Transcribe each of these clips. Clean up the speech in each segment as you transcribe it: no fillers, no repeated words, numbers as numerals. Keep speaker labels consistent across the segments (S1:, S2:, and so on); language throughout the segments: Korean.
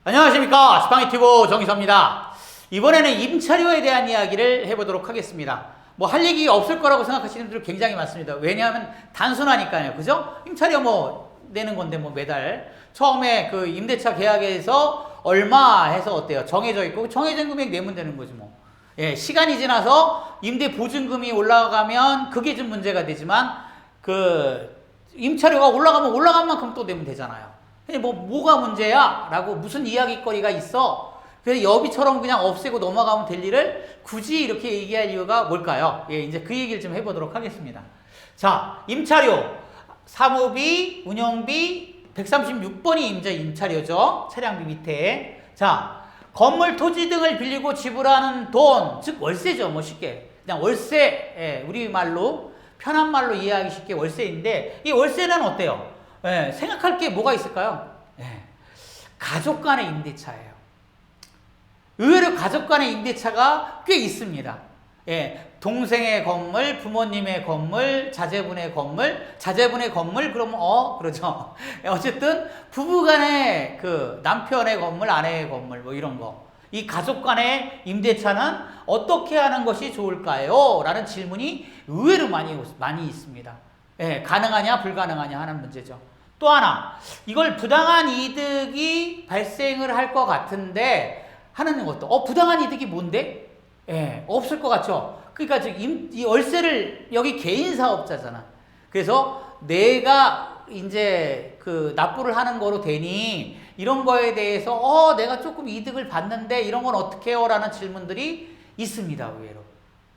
S1: 안녕하십니까. 지팡이튜브 정희섭입니다. 이번에는 임차료에 대한 이야기를 해보도록 하겠습니다. 뭐 할 얘기 없을 거라고 생각하시는 분들 굉장히 많습니다. 왜냐하면 단순하니까요. 그죠? 임차료 뭐 내는 건데 뭐 매달 처음에 그 임대차 계약에서 얼마 해서 어때요? 정해져 있고 정해진 금액 내면 되는 거지 뭐. 예, 시간이 지나서 임대 보증금이 올라가면 그게 좀 문제가 되지만 그 임차료가 올라가면 올라간 만큼 또 내면 되잖아요. 뭐가 문제야? 라고 무슨 이야기거리가 있어? 그래서 여비처럼 그냥 없애고 넘어가면 될 일을 굳이 이렇게 얘기할 이유가 뭘까요? 예, 이제 그 얘기를 좀 해보도록 하겠습니다. 자, 임차료, 사무비, 운영비, 136번이 임차료죠. 차량비 밑에. 자, 건물, 토지 등을 빌리고 지불하는 돈, 즉 월세죠. 뭐 쉽게. 그냥 월세, 예, 우리말로, 편한 말로 이해하기 쉽게 월세인데, 이 월세는 어때요? 예, 생각할 게 뭐가 있을까요? 예, 가족 간의 임대차예요. 의외로 가족 간의 임대차가 꽤 있습니다. 예, 동생의 건물, 부모님의 건물, 자제분의 건물, 그러면 그러죠. 어쨌든 부부 간의 그 남편의 건물, 아내의 건물 뭐 이런 거. 이 가족 간의 임대차는 어떻게 하는 것이 좋을까요? 라는 질문이 의외로 많이 있습니다. 예, 가능하냐, 불가능하냐 하는 문제죠. 또 하나, 이걸 부당한 이득이 발생을 할 것 같은데 하는 것도 부당한 이득이 뭔데? 예, 없을 것 같죠? 그러니까 이 월세를 여기 개인 사업자잖아. 그래서 내가 이제 그 납부를 하는 거로 되니 이런 거에 대해서 내가 조금 이득을 받는데 이런 건 어떻게 해요? 라는 질문들이 있습니다, 의외로.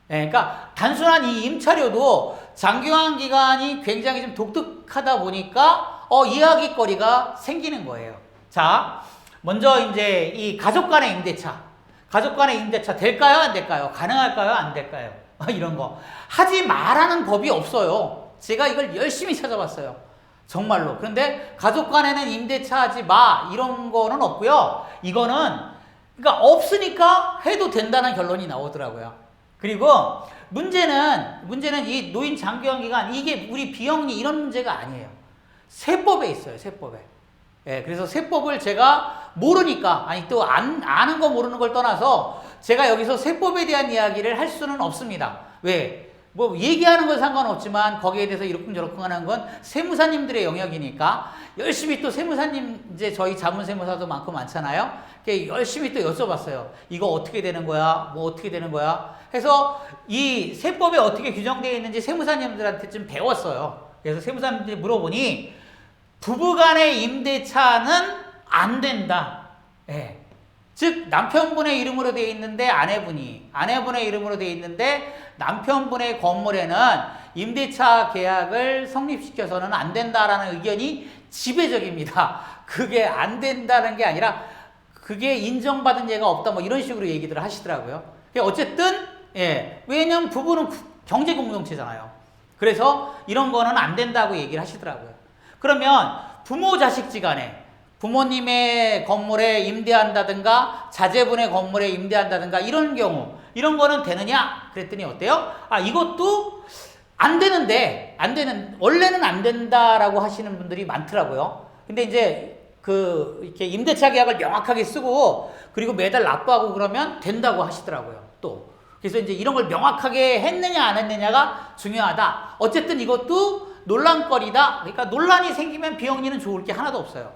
S1: 예, 그러니까 단순한 이 임차료도 장기간 기간이 굉장히 좀 독특하다 보니까 이야기거리가 생기는 거예요. 자, 먼저 이제 이 가족 간의 임대차. 가족 간의 임대차 될까요? 안 될까요? 가능할까요? 안 될까요? 이런 거. 하지 말라는 법이 없어요. 제가 이걸 열심히 찾아봤어요. 정말로. 그런데 가족 간에는 임대차 하지 마. 이런 거는 없고요. 이거는, 그러니까 없으니까 해도 된다는 결론이 나오더라고요. 그리고 문제는 이 노인 장기간 기간, 이게 우리 비영리 이런 문제가 아니에요. 세법에 있어요, 세법에. 예, 그래서 세법을 제가 모르니까, 또 아는 거 모르는 걸 떠나서 제가 여기서 세법에 대한 이야기를 할 수는 없습니다. 왜? 뭐 얘기하는 건 상관없지만 거기에 대해서 이러쿵저러쿵 하는 건 세무사님들의 영역이니까 열심히 또 세무사님, 이제 저희 자문세무사도 많고 많잖아요. 열심히 또 여쭤봤어요. 이거 어떻게 되는 거야? 뭐 어떻게 되는 거야? 해서 이 세법에 어떻게 규정되어 있는지 세무사님들한테 좀 배웠어요. 그래서 세무사님들이 물어보니 부부간의 임대차는 안 된다. 예. 즉 남편분의 이름으로 되어 있는데 아내분의 이름으로 되어 있는데 남편분의 건물에는 임대차 계약을 성립시켜서는 안 된다라는 의견이 지배적입니다. 그게 안 된다는 게 아니라 그게 인정받은 예가 없다 뭐 이런 식으로 얘기들을 하시더라고요. 어쨌든 왜냐면 부부는 경제 공동체잖아요. 그래서 이런 거는 안 된다고 얘기를 하시더라고요. 그러면 부모 자식지간에 부모님의 건물에 임대한다든가 자제분의 건물에 임대한다든가 이런 경우 이런 거는 되느냐? 그랬더니 어때요? 이것도 안 되는데 원래는 안 된다라고 하시는 분들이 많더라고요. 근데 이제 이렇게 임대차 계약을 명확하게 쓰고 그리고 매달 납부하고 그러면 된다고 하시더라고요. 또 그래서 이제 이런 걸 명확하게 했느냐 안 했느냐가 중요하다. 어쨌든 이것도 논란거리다. 그러니까 논란이 생기면 비영리는 좋을 게 하나도 없어요.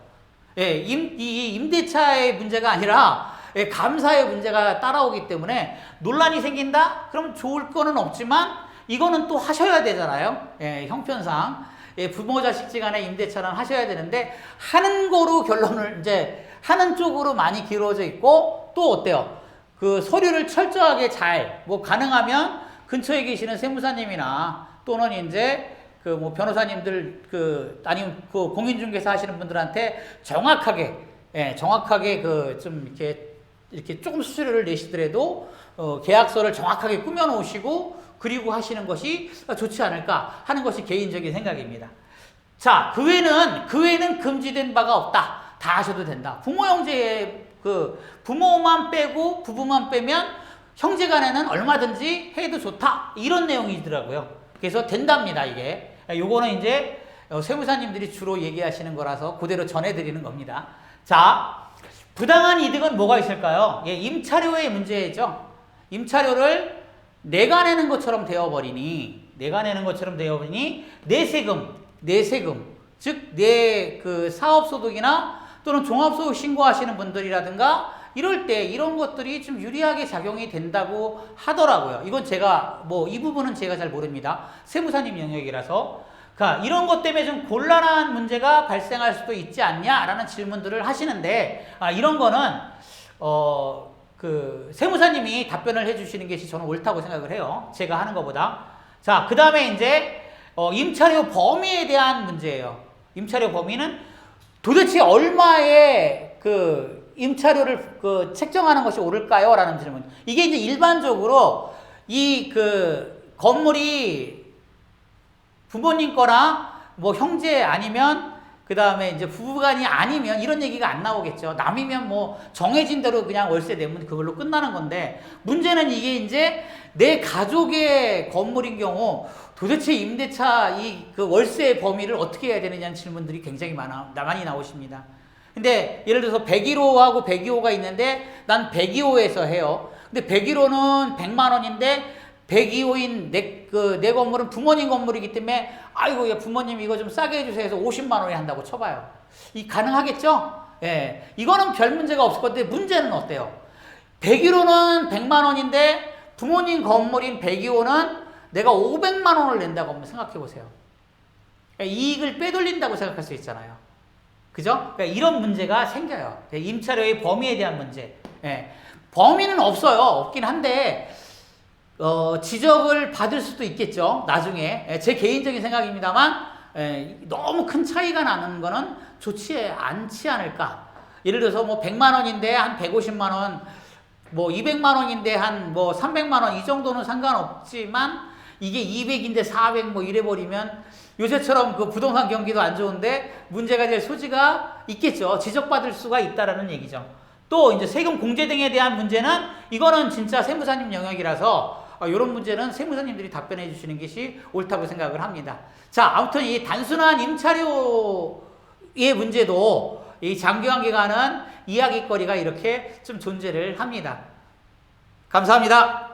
S1: 예, 이 임대차의 문제가 아니라 감사의 문제가 따라오기 때문에 논란이 생긴다? 그럼 좋을 거는 없지만 이거는 또 하셔야 되잖아요. 예, 형편상. 부모 자식지간의 임대차는 하셔야 되는데 하는 거로 결론을 이제 하는 쪽으로 많이 기울어져 있고 또 어때요? 그 서류를 철저하게 뭐 가능하면 근처에 계시는 세무사님이나 또는 이제 뭐 변호사님들 아니면 공인중개사 하시는 분들한테 정확하게 좀 이렇게 조금 수수료를 내시더라도 계약서를 정확하게 꾸며 놓으시고 그리고 하시는 것이 좋지 않을까 하는 것이 개인적인 생각입니다. 자, 그 외에는 금지된 바가 없다. 다 하셔도 된다. 부모 형제 부모만 빼고 부부만 빼면 형제간에는 얼마든지 해도 좋다. 이런 내용이더라고요. 그래서 된답니다, 이게. 요거는 이제 세무사님들이 주로 얘기하시는 거라서 그대로 전해드리는 겁니다. 자, 부당한 이득은 뭐가 있을까요? 예, 임차료의 문제죠. 임차료를 내가 내는 것처럼 되어버리니, 내 세금, 즉, 내 그 사업소득이나 또는 종합소득 신고하시는 분들이라든가 이럴 때 이런 것들이 좀 유리하게 작용이 된다고 하더라고요. 이건 제가, 이 부분은 제가 잘 모릅니다. 세무사님 영역이라서. 그러니까 이런 것 때문에 좀 곤란한 문제가 발생할 수도 있지 않냐라는 질문들을 하시는데, 이런 거는, 그, 세무사님이 답변을 해주시는 것이 저는 옳다고 생각을 해요. 제가 하는 것보다. 자, 그 다음에 이제, 임차료 범위에 대한 문제예요. 임차료 범위는 도대체 얼마의 그 임차료를 그 책정하는 것이 옳을까요? 라는 질문. 이게 이제 일반적으로 이 그 건물이 부모님 거나 뭐 형제 아니면 그 다음에 이제 부부간이 아니면 이런 얘기가 안 나오겠죠. 남이면 뭐 정해진 대로 그냥 월세 내면 그걸로 끝나는 건데, 문제는 이게 이제 내 가족의 건물인 경우 도대체 임대차 이 그 월세 범위를 어떻게 해야 되느냐는 질문들이 굉장히 많이 나오십니다. 근데 예를 들어서 101호하고 102호가 있는데 난 102호에서 해요. 근데 101호는 100만 원인데 102호인 내 건물은 부모님 건물이기 때문에 아이고, 야, 부모님 이거 좀 싸게 해주세요 해서 50만 원에 한다고 쳐봐요. 이 가능하겠죠? 예. 이거는 별 문제가 없을 건데, 문제는 어때요? 101호는 100만 원인데 부모님 건물인 102호는 내가 500만 원을 낸다고 한번 생각해 보세요. 그러니까 이익을 빼돌린다고 생각할 수 있잖아요. 그죠? 그러니까 이런 문제가 생겨요. 임차료의 범위에 대한 문제. 예. 범위는 없긴 한데, 지적을 받을 수도 있겠죠. 나중에. 제 개인적인 생각입니다만, 너무 큰 차이가 나는 거는 좋지 않지 않을까. 예를 들어서 뭐 100만 원인데 한 150만 원, 뭐 200만 원인데 한 뭐 300만 원 이 정도는 상관없지만, 이게 200인데 400 뭐 이래버리면 요새처럼 그 부동산 경기도 안 좋은데 문제가 될 소지가 있겠죠. 지적받을 수가 있다라는 얘기죠. 또 이제 세금 공제 등에 대한 문제는 이거는 진짜 세무사님 영역이라서 이런 문제는 세무사님들이 답변해 주시는 것이 옳다고 생각을 합니다. 자, 아무튼 이 단순한 임차료의 문제도 이 장기환 기간은 이야기거리가 이렇게 좀 존재를 합니다. 감사합니다.